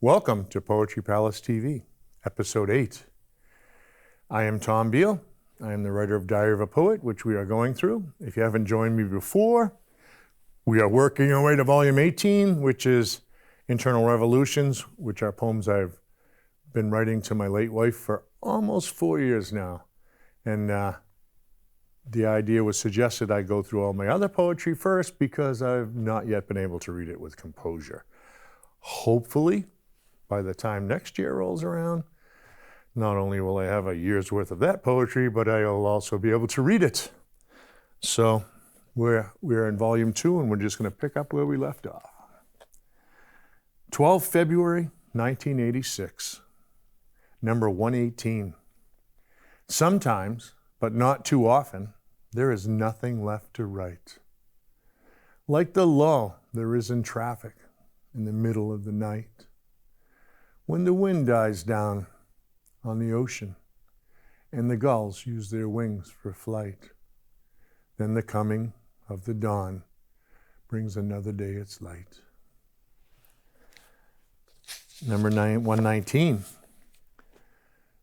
Welcome to Poetry Palace TV, Episode 8. I am Tom Beal. I am the writer of Diary of a Poet, which we are going through. If you haven't joined me before, we are working our way to Volume 18, which is Internal Revolutions, which are poems I've been writing to my late wife for almost 4 years now. And the idea was suggested I go through all my other poetry first because I've not yet been able to read it with composure. Hopefully, by the time next year rolls around, not only will I have a year's worth of that poetry, but I'll also be able to read it. So we're in Volume 2, and we're just going to pick up where we left off. 12 February 1986, number 118. Sometimes, but not too often, there is nothing left to write. Like the lull there is in traffic in the middle of the night, when the wind dies down on the ocean and the gulls use their wings for flight, then the coming of the dawn brings another day its light. Number 119.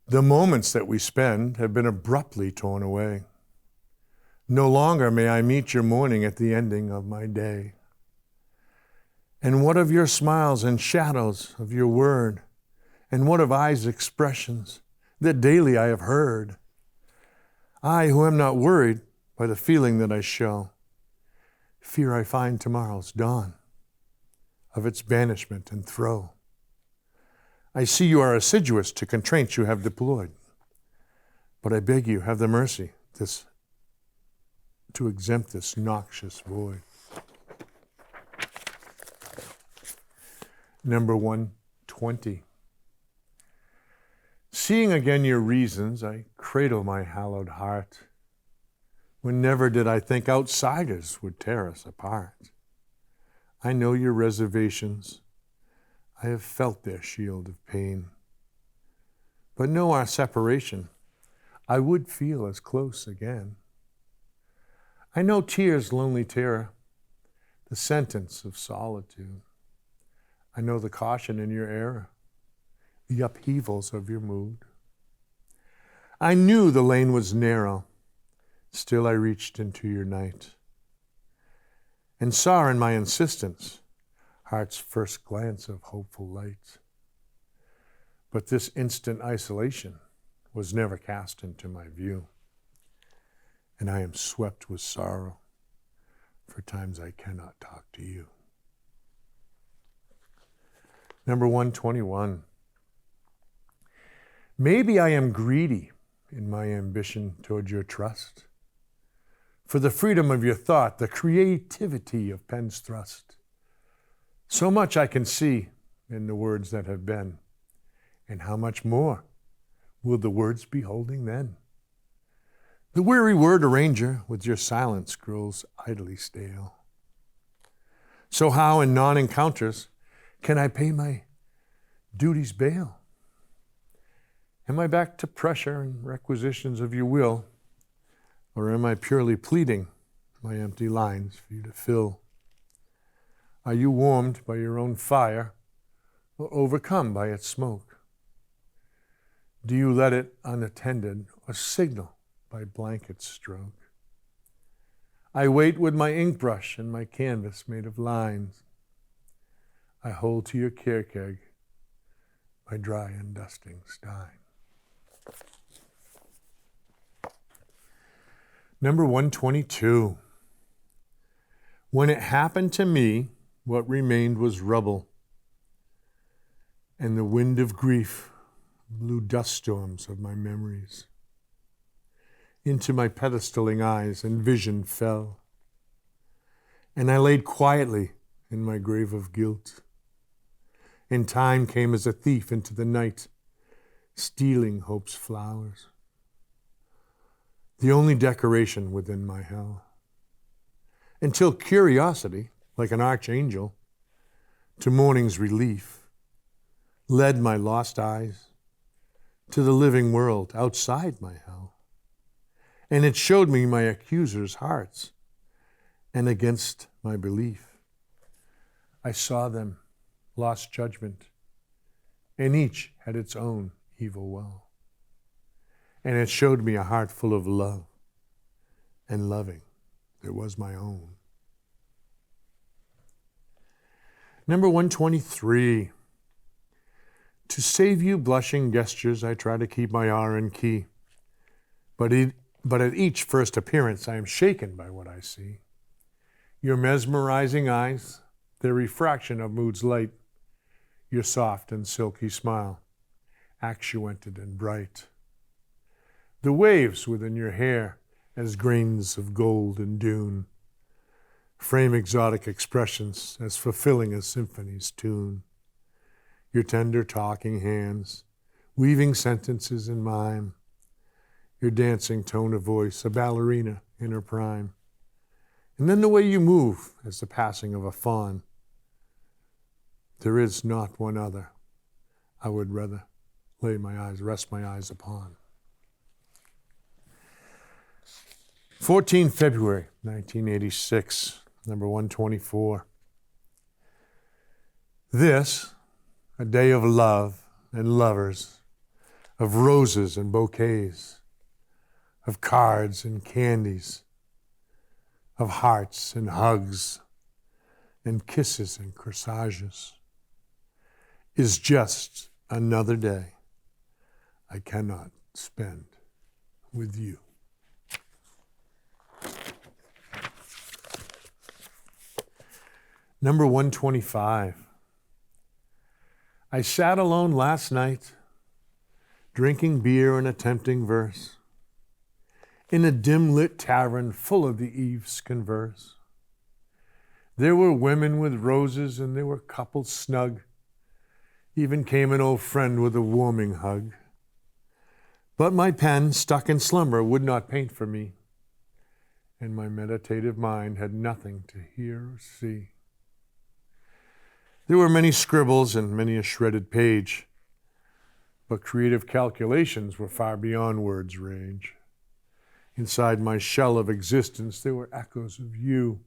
The moments that we spend have been abruptly torn away. No longer may I meet your morning at the ending of my day. And what of your smiles and shadows of your word? And what of eyes' expressions that daily I have heard? I who am not worried by the feeling that I show, fear I find tomorrow's dawn of its banishment and throe. I see you are assiduous to constraints you have deployed, but I beg you have the mercy to exempt this noxious void. Number 120. Seeing again your reasons, I cradle my hallowed heart, when never did I think outsiders would tear us apart. I know your reservations, I have felt their shield of pain, but know our separation, I would feel as close again. I know tears' lonely terror, the sentence of solitude. I know the caution in your error, the upheavals of your mood. I knew the lane was narrow, still I reached into your night, and saw in my insistence heart's first glance of hopeful light. But this instant isolation was never cast into my view, and I am swept with sorrow for times I cannot talk to you. Number 121. Maybe I am greedy in my ambition toward your trust, for the freedom of your thought, the creativity of pen's thrust. So much I can see in the words that have been, and how much more will the words be holding then? The weary word arranger with your silence grows idly stale. So how in non-encounters can I pay my duty's bail? Am I back to pressure and requisitions of your will, or am I purely pleading my empty lines for you to fill? Are you warmed by your own fire, or overcome by its smoke? Do you let it unattended, or signal by blanket stroke? I wait with my ink brush and my canvas made of lines. I hold to your care keg my dry and dusting stein. Number 122. When it happened to me, what remained was rubble, and the wind of grief blew dust storms of my memories. Into my pedestaling eyes and vision fell, and I laid quietly in my grave of guilt. And time came as a thief into the night, stealing hope's flowers, the only decoration within my hell. Until curiosity, like an archangel, to morning's relief, led my lost eyes to the living world outside my hell. And it showed me my accusers' hearts, and against my belief, I saw them, lost judgment, and each had its own evil well. And it showed me a heart full of love, and loving there was my own. Number 123. To save you blushing gestures, I try to keep my R in key. But at each first appearance, I am shaken by what I see. Your mesmerizing eyes, their refraction of mood's light, your soft and silky smile, actuated and bright. The waves within your hair, as grains of gold and dune, frame exotic expressions as fulfilling as symphony's tune. Your tender talking hands, weaving sentences in mime, your dancing tone of voice, a ballerina in her prime. And then the way you move as the passing of a fawn. There is not one other I would rather rest my eyes upon. 14 February 1986, number 124. This, a day of love and lovers, of roses and bouquets, of cards and candies, of hearts and hugs, and kisses and corsages, is just another day I cannot spend with you. Number 125. I sat alone last night, drinking beer and attempting verse, in a dim-lit tavern full of the eve's converse. There were women with roses and there were couples snug. Even came an old friend with a warming hug. But my pen, stuck in slumber, would not paint for me, and my meditative mind had nothing to hear or see. There were many scribbles and many a shredded page, but creative calculations were far beyond words' range. Inside my shell of existence, there were echoes of you,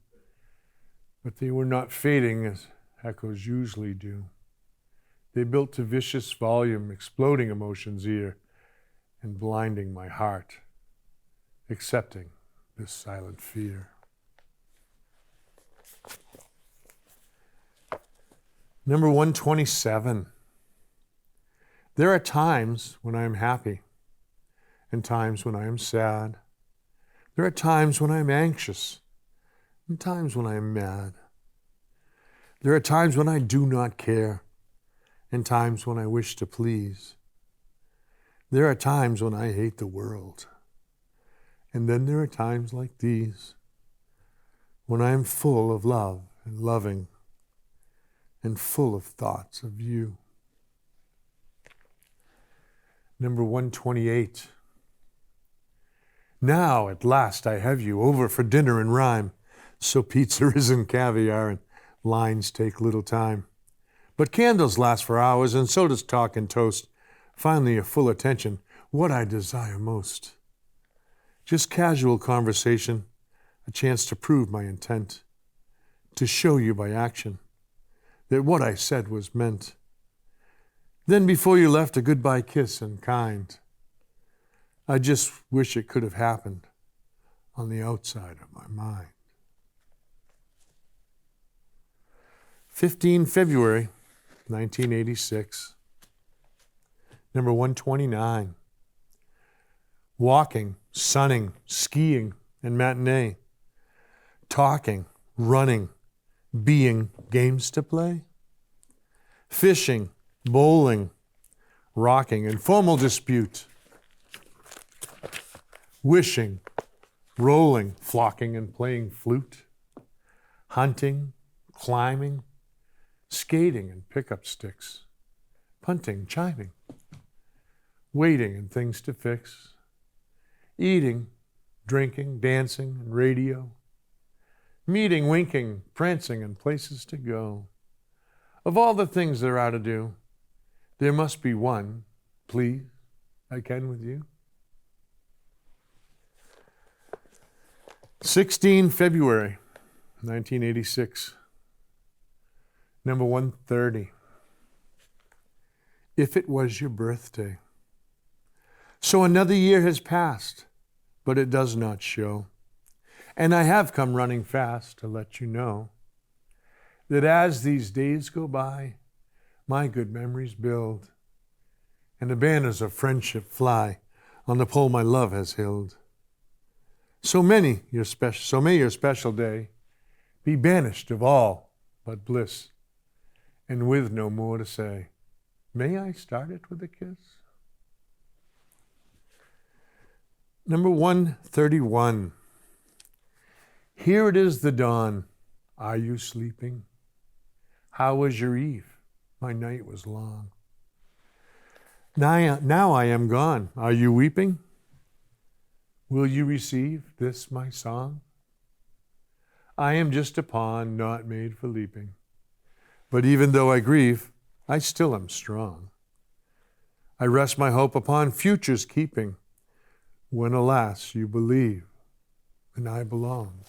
but they were not fading as echoes usually do. They built to vicious volume, exploding emotions' ear and blinding my heart, accepting this silent fear. Number 127. There are times when I am happy and times when I am sad. There are times when I am anxious and times when I am mad. There are times when I do not care and times when I wish to please. There are times when I hate the world. And then there are times like these when I am full of love and loving and full of thoughts of you. Number 128. Now, at last, I have you over for dinner in rhyme. So pizza isn't caviar and lines take little time. But candles last for hours and so does talk and toast. Finally, your full attention, what I desire most. Just casual conversation, a chance to prove my intent, to show you by action that what I said was meant. Then before you left, a goodbye kiss and kind. I just wish it could have happened on the outside of my mind. 15 February 1986. Number 129. Walking, sunning, skiing, and matinee. Talking, running, being, games to play. Fishing, bowling, rocking, informal dispute. Wishing, rolling, flocking, and playing flute. Hunting, climbing, skating, and pickup sticks. Punting, chiming. Waiting and things to fix. Eating, drinking, dancing, and radio. Meeting, winking, prancing, and places to go. Of all the things there are to do, there must be one, please, I can with you. 16 February 1986. Number 130. if it was your birthday. So another year has passed, but it does not show. And I have come running fast to let you know that as these days go by, my good memories build, and the banners of friendship fly on the pole my love has held. So may your special day be banished of all but bliss, and with no more to say. May I start it with a kiss? Number 131. Here it is the dawn. Are you sleeping? How was your eve? My night was long. Now I am gone. Are you weeping? Will you receive this my song? I am just a pawn not made for leaping. But even though I grieve, I still am strong. I rest my hope upon future's keeping, when alas you believe and I belong.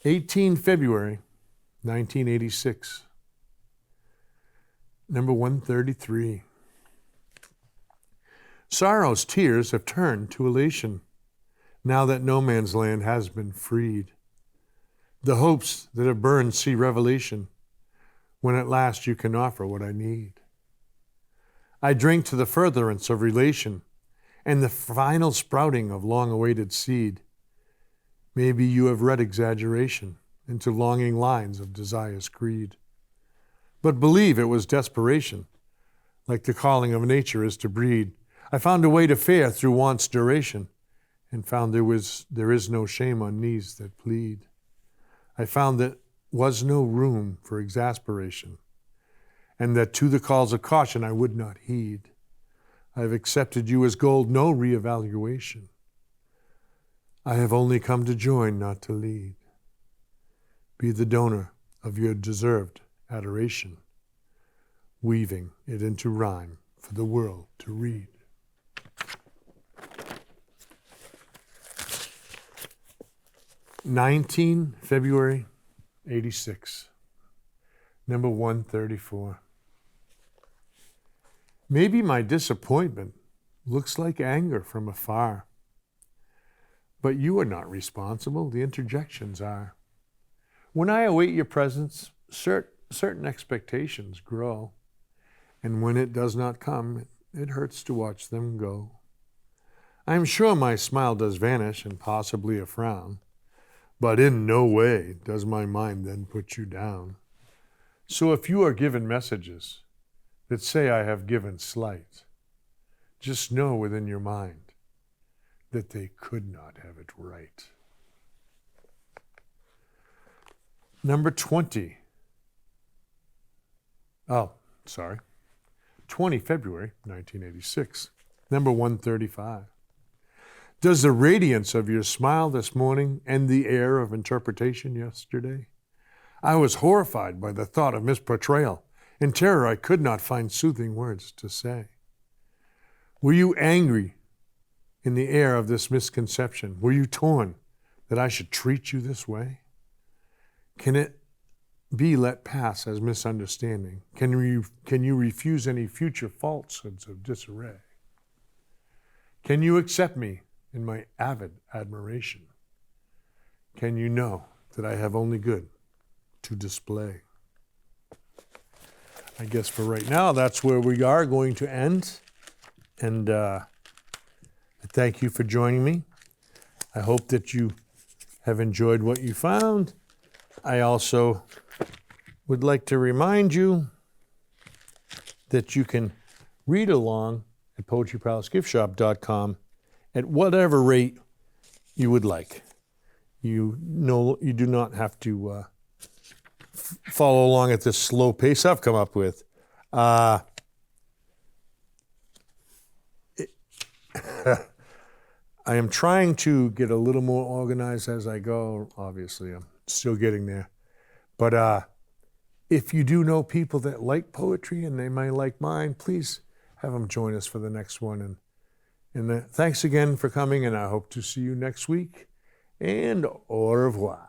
February 1986. Number 133. Sorrow's tears have turned to elation, now that no man's land has been freed. The hopes that have burned see revelation, when at last you can offer what I need. I drink to the furtherance of relation, and the final sprouting of long-awaited seed. Maybe you have read exaggeration into longing lines of desire's creed. But believe it was desperation, like the calling of nature is to breed. I found a way to fare through want's duration, and found there is no shame on knees that plead. I found that was no room for exasperation, and that to the calls of caution I would not heed. I have accepted you as gold, no reevaluation. I have only come to join, not to lead. Be the donor of your deserved adoration, weaving it into rhyme for the world to read. February 86, number 134. Maybe my disappointment looks like anger from afar, but you are not responsible, the interjections are. When I await your presence, certain expectations grow, and when it does not come, it hurts to watch them go. I am sure my smile does vanish, and possibly a frown, but in no way does my mind then put you down. So if you are given messages that say I have given slight, just know within your mind that they could not have it right. Number 20 February 1986. Number 135. Does the radiance of your smile this morning end the air of interpretation yesterday? I was horrified by the thought of misportrayal. In terror, I could not find soothing words to say. Were you angry in the air of this misconception? Were you torn that I should treat you this way? Can it be let pass as misunderstanding? Can you refuse any future falsehoods of disarray? Can you accept me in my avid admiration? Can you know that I have only good to display? I guess for right now, that's where we are going to end. And I thank you for joining me. I hope that you have enjoyed what you found. I also would like to remind you that you can read along at poetrypalacegiftshop.com at whatever rate you would like. You do not have to follow along at this slow pace I've come up with. I am trying to get a little more organized as I go. Obviously, I'm still getting there. But if you do know people that like poetry and they might like mine, please have them join us for the next one. And thanks again for coming, and I hope to see you next week. And au revoir.